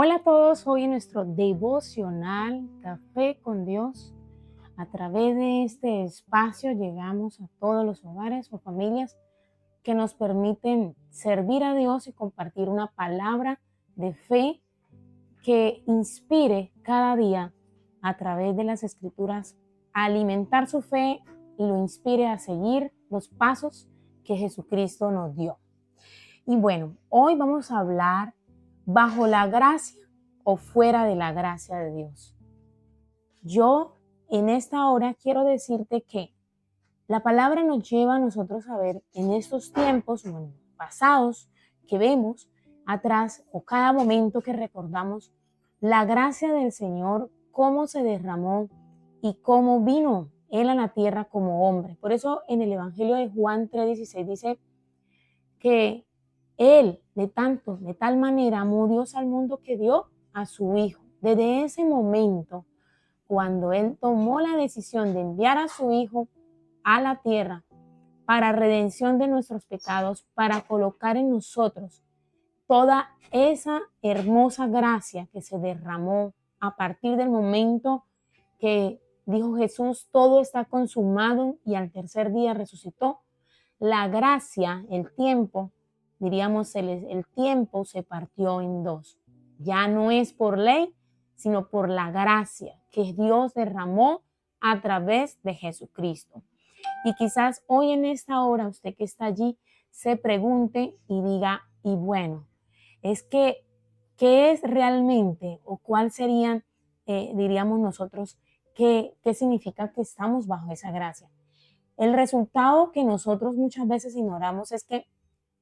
Hola a todos, hoy en nuestro devocional Café con Dios. A través de este espacio llegamos a todos los hogares o familias que nos permiten servir a Dios y compartir una palabra de fe que inspire cada día a través de las escrituras a alimentar su fe y lo inspire a seguir los pasos que Jesucristo nos dio. Y bueno, hoy vamos a hablar bajo la gracia o fuera de la gracia de Dios. Yo en esta hora quiero decirte que la palabra nos lleva a nosotros a ver en estos tiempos, pasados, que vemos atrás o cada momento que recordamos la gracia del Señor, cómo se derramó y cómo vino Él a la tierra como hombre. Por eso en el Evangelio de Juan 3:16 dice que Él de tal manera amó Dios al mundo que dio a su Hijo. Desde ese momento, cuando Él tomó la decisión de enviar a su Hijo a la tierra para redención de nuestros pecados, para colocar en nosotros toda esa hermosa gracia que se derramó a partir del momento que dijo Jesús, todo está consumado y al tercer día resucitó. La gracia, el tiempo, diríamos el tiempo se partió en dos. Ya no es por ley, sino por la gracia que Dios derramó a través de Jesucristo. Y quizás hoy en esta hora usted que está allí se pregunte y diga, y bueno, es que, ¿qué es realmente o cuál serían, diríamos nosotros, qué significa que estamos bajo esa gracia? El resultado que nosotros muchas veces ignoramos es que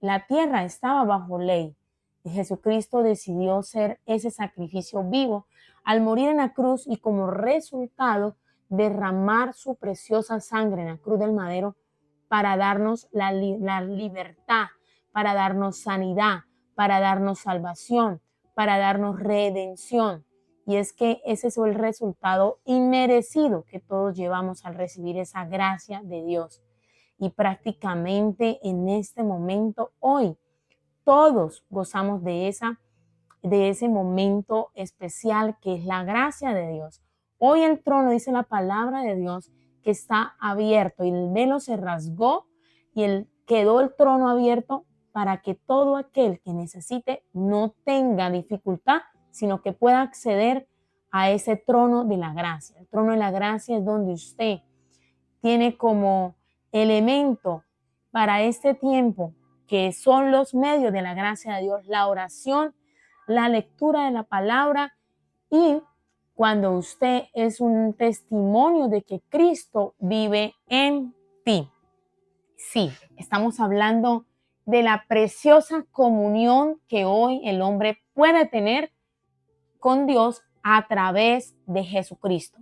la tierra estaba bajo ley y Jesucristo decidió ser ese sacrificio vivo al morir en la cruz y como resultado derramar su preciosa sangre en la cruz del madero para darnos la libertad, para darnos sanidad, para darnos salvación, para darnos redención. Y es que ese es el resultado inmerecido que todos llevamos al recibir esa gracia de Dios. Y prácticamente en este momento, hoy, todos gozamos de ese momento especial que es la gracia de Dios. Hoy el trono, dice la palabra de Dios, que está abierto y el velo se rasgó y quedó el trono abierto para que todo aquel que necesite no tenga dificultad, sino que pueda acceder a ese trono de la gracia. El trono de la gracia es donde usted tiene como elemento para este tiempo, que son los medios de la gracia de Dios, la oración, la lectura de la palabra y cuando usted es un testimonio de que Cristo vive en ti. Sí, estamos hablando de la preciosa comunión que hoy el hombre puede tener con Dios a través de Jesucristo.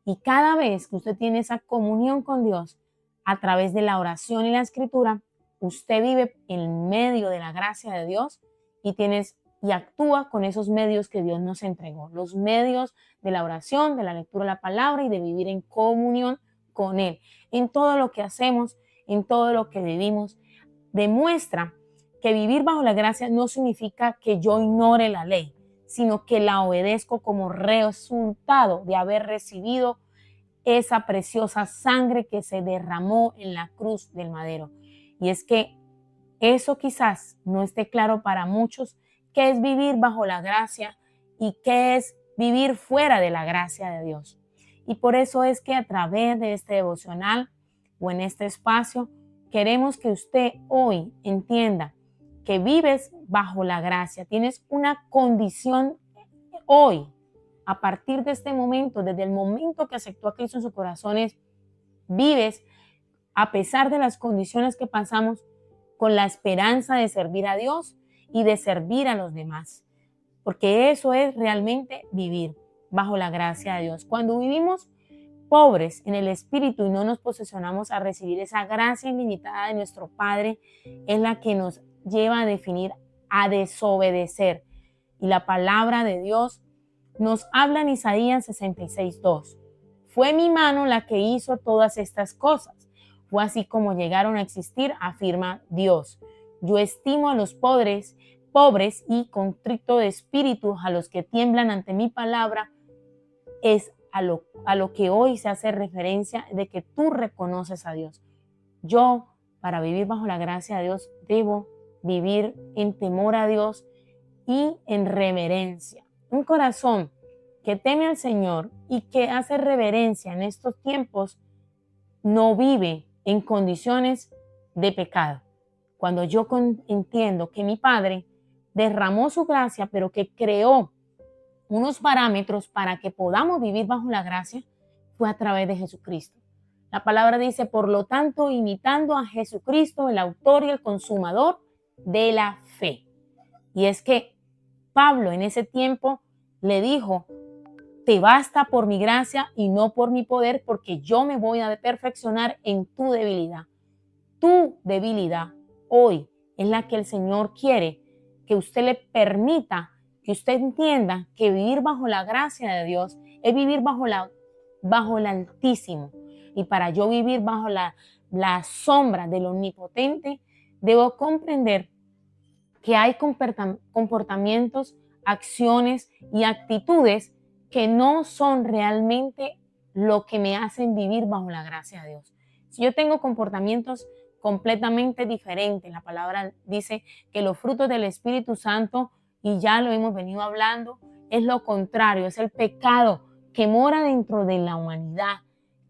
Y cada vez que usted tiene esa comunión con Dios a través de la oración y la escritura, usted vive en medio de la gracia de Dios y actúa con esos medios que Dios nos entregó, los medios de la oración, de la lectura de la palabra y de vivir en comunión con Él. En todo lo que hacemos, en todo lo que vivimos, demuestra que vivir bajo la gracia no significa que yo ignore la ley, sino que la obedezco como resultado de haber recibido esa preciosa sangre que se derramó en la cruz del madero. Y es que eso quizás no esté claro para muchos, qué es vivir bajo la gracia y qué es vivir fuera de la gracia de Dios. Y por eso es que a través de este devocional o en este espacio, queremos que usted hoy entienda que vives bajo la gracia, tienes una condición hoy, a partir de este momento, desde el momento que aceptó a Cristo en su corazón, vives a pesar de las condiciones que pasamos con la esperanza de servir a Dios y de servir a los demás. Porque eso es realmente vivir bajo la gracia de Dios. Cuando vivimos pobres en el espíritu y no nos posesionamos a recibir esa gracia ilimitada de nuestro Padre, es la que nos lleva a definir a desobedecer. Y la palabra de Dios nos habla en Isaías 66:2. Fue mi mano la que hizo todas estas cosas. Fue así como llegaron a existir, afirma Dios. Yo estimo a los pobres, pobres y contrito de espíritu, a los que tiemblan ante mi palabra, es a lo que hoy se hace referencia de que tú reconoces a Dios. Yo, para vivir bajo la gracia de Dios, debo vivir en temor a Dios y en reverencia. Un corazón que teme al Señor y que hace reverencia en estos tiempos no vive en condiciones de pecado. Cuando yo entiendo que mi Padre derramó su gracia, pero que creó unos parámetros para que podamos vivir bajo la gracia, fue a través de Jesucristo. La palabra dice, por lo tanto, imitando a Jesucristo, el autor y el consumador de la fe. Y es que Pablo en ese tiempo le dijo, te basta por mi gracia y no por mi poder, porque yo me voy a perfeccionar en tu debilidad. Tu debilidad hoy es la que el Señor quiere que usted le permita, que usted entienda que vivir bajo la gracia de Dios es vivir bajo el Altísimo. Y para yo vivir bajo la sombra del Omnipotente, debo comprender que hay comportamientos, acciones y actitudes que no son realmente lo que me hacen vivir bajo la gracia de Dios. Si yo tengo comportamientos completamente diferentes, la palabra dice que los frutos del Espíritu Santo, y ya lo hemos venido hablando, es lo contrario, es el pecado que mora dentro de la humanidad,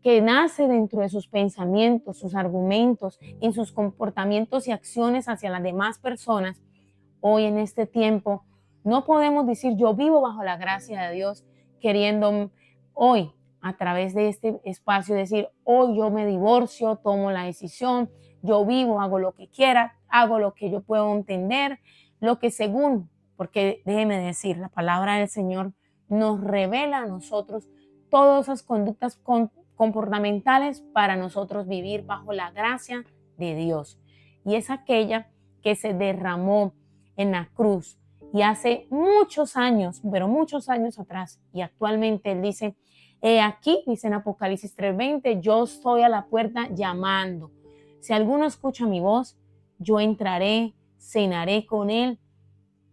que nace dentro de sus pensamientos, sus argumentos, en sus comportamientos y acciones hacia las demás personas. Hoy en este tiempo no podemos decir yo vivo bajo la gracia de Dios queriendo hoy a través de este espacio decir hoy yo me divorcio, tomo la decisión, yo vivo, hago lo que quiera, hago lo que yo puedo entender, lo que según, porque déjeme decir, la palabra del Señor nos revela a nosotros todas esas conductas comportamentales para nosotros vivir bajo la gracia de Dios. Y es aquella que se derramó en la cruz y hace muchos años, pero muchos años atrás, y actualmente Él dice, aquí, dice en Apocalipsis 3:20, yo estoy a la puerta llamando. Si alguno escucha mi voz, yo entraré, cenaré con Él,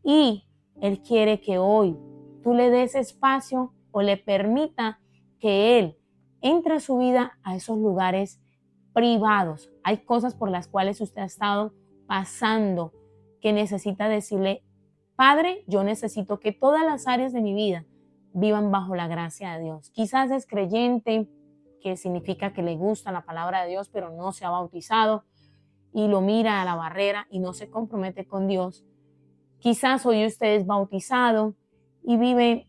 y Él quiere que hoy tú le des espacio o le permita que Él entre a su vida a esos lugares privados. Hay cosas por las cuales usted ha estado pasando que necesita decirle, Padre, yo necesito que todas las áreas de mi vida vivan bajo la gracia de Dios. Quizás es creyente, que significa que le gusta la palabra de Dios, pero no se ha bautizado y lo mira a la barrera y no se compromete con Dios. Quizás hoy usted es bautizado y vive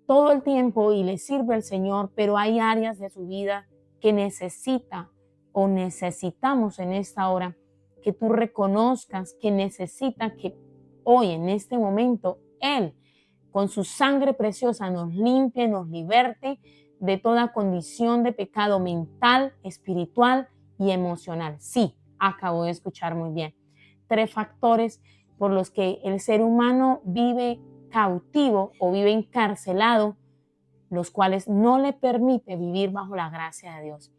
todo el tiempo y le sirve al Señor, pero hay áreas de su vida que necesita o necesitamos en esta hora que tú reconozcas que necesita que hoy, en este momento, Él, con su sangre preciosa, nos limpie, nos liberte de toda condición de pecado mental, espiritual y emocional. Sí, acabo de escuchar muy bien. 3 factores por los que el ser humano vive cautivo o vive encarcelado, los cuales no le permite vivir bajo la gracia de Dios.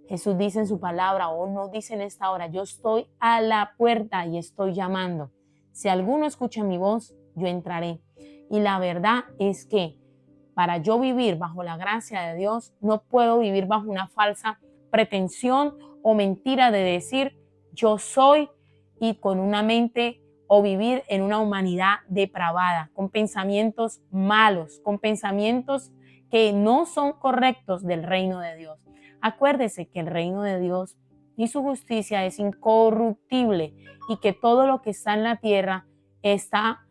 Jesús dice en su palabra, o nos dice en esta hora, yo estoy a la puerta y estoy llamando. Si alguno escucha mi voz, yo entraré. Y la verdad es que para yo vivir bajo la gracia de Dios, no puedo vivir bajo una falsa pretensión o mentira de decir yo soy y con una mente o vivir en una humanidad depravada, con pensamientos malos, con pensamientos que no son correctos del reino de Dios. Acuérdese que el reino de Dios y su justicia es incorruptible y que todo lo que está en la tierra está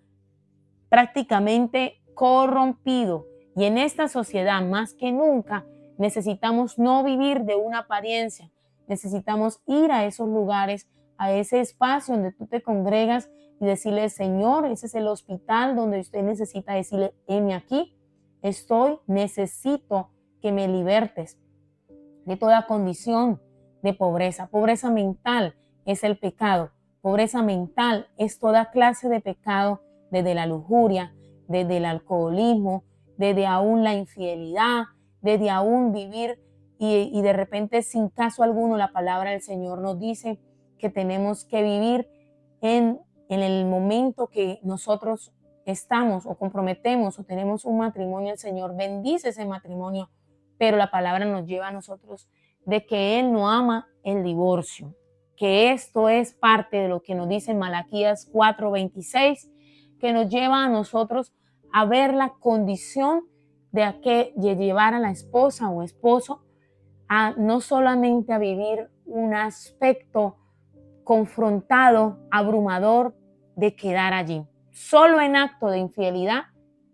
prácticamente corrompido. Y en esta sociedad, más que nunca, necesitamos no vivir de una apariencia. Necesitamos ir a esos lugares, a ese espacio donde tú te congregas y decirle, Señor, ese es el hospital donde usted necesita decirle, heme aquí, estoy, necesito que me libertes de toda condición de pobreza. Pobreza mental es el pecado. Pobreza mental es toda clase de pecado, desde la lujuria, desde el alcoholismo, desde aún la infidelidad, desde aún vivir y de repente sin caso alguno la palabra del Señor nos dice que tenemos que vivir en en el momento que nosotros estamos o comprometemos o tenemos un matrimonio, el Señor bendice ese matrimonio, pero la palabra nos lleva a nosotros de que Él no ama el divorcio, que esto es parte de lo que nos dice Malaquías 4:26, que nos lleva a nosotros a ver la condición de llevar a la esposa o esposo a no solamente a vivir un aspecto confrontado, abrumador de quedar allí. Solo en acto de infidelidad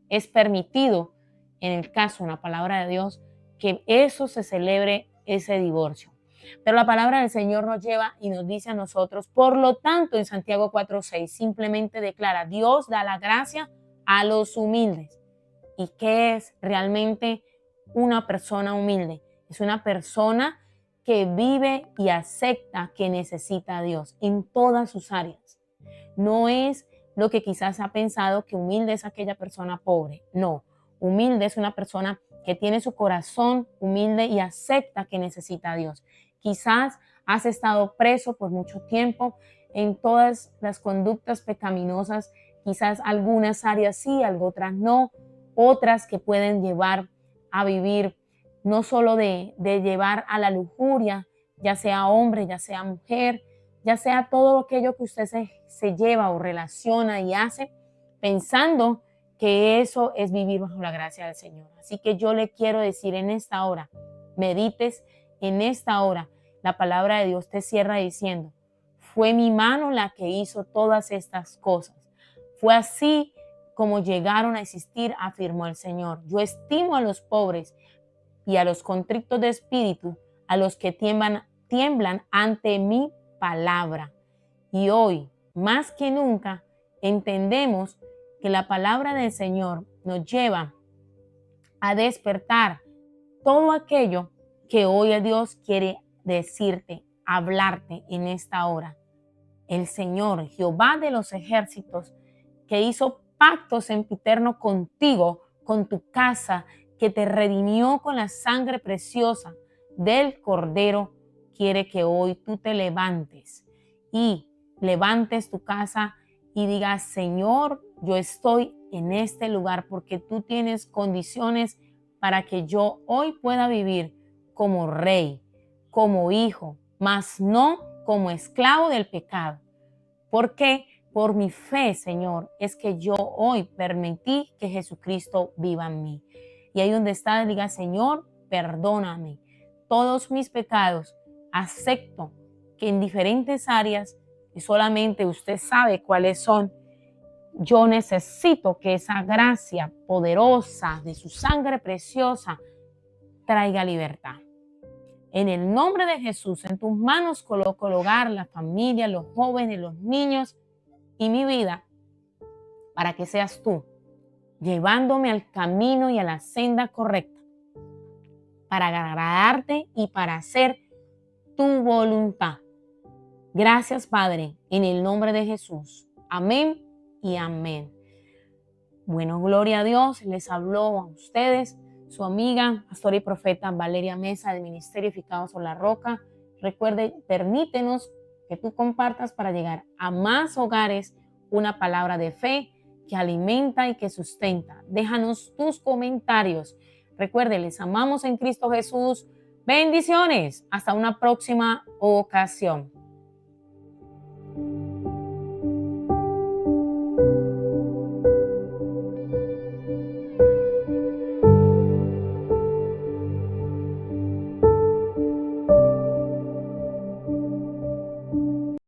es permitido, en el caso de la palabra de Dios, que eso se celebre, ese divorcio. Pero la palabra del Señor nos lleva y nos dice a nosotros, por lo tanto, en Santiago 4:6 simplemente declara, Dios da la gracia a los humildes. ¿Y qué es realmente una persona humilde? Es una persona que vive y acepta que necesita a Dios en todas sus áreas. No es lo que quizás ha pensado que humilde es aquella persona pobre. No, humilde es una persona que tiene su corazón humilde y acepta que necesita a Dios. Quizás has estado preso por mucho tiempo en todas las conductas pecaminosas, quizás algunas áreas sí, otras no, otras que pueden llevar a vivir no solo de llevar a la lujuria, ya sea hombre, ya sea mujer, ya sea todo aquello que usted se lleva o relaciona y hace pensando que eso es vivir bajo la gracia del Señor. Así que yo le quiero decir en esta hora, medites en esta hora, la palabra de Dios te cierra diciendo, fue mi mano la que hizo todas estas cosas. Fue así como llegaron a existir, afirmó el Señor. Yo estimo a los pobres y a los contritos de espíritu, a los que tiemblan ante mi palabra. Y hoy, más que nunca, entendemos que la palabra del Señor nos lleva a despertar todo aquello que hoy Dios quiere decirte, hablarte en esta hora. El Señor, Jehová de los ejércitos, que hizo pacto sempiterno contigo, con tu casa, que te redimió con la sangre preciosa del Cordero, quiere que hoy tú te levantes y levantes tu casa y digas, Señor, yo estoy en este lugar porque tú tienes condiciones para que yo hoy pueda vivir como rey, como hijo, mas no como esclavo del pecado. ¿Por qué? Por mi fe, Señor, es que yo hoy permití que Jesucristo viva en mí. Y ahí donde está, diga, Señor, perdóname todos mis pecados. Acepto que en diferentes áreas, y solamente usted sabe cuáles son, yo necesito que esa gracia poderosa de su sangre preciosa traiga libertad. En el nombre de Jesús, en tus manos coloco el hogar, la familia, los jóvenes, los niños y mi vida, para que seas tú, llevándome al camino y a la senda correcta, para agradarte y para hacer tu voluntad. Gracias, Padre, en el nombre de Jesús. Amén y amén. Bueno, gloria a Dios. Les habló a ustedes su amiga, pastora y profeta Valeria Mesa del Ministerio Edificados sobre la Roca. Recuerde, permítenos que tú compartas para llegar a más hogares una palabra de fe que alimenta y que sustenta. Déjanos tus comentarios. Recuerde, les amamos en Cristo Jesús. Bendiciones. Hasta una próxima ocasión.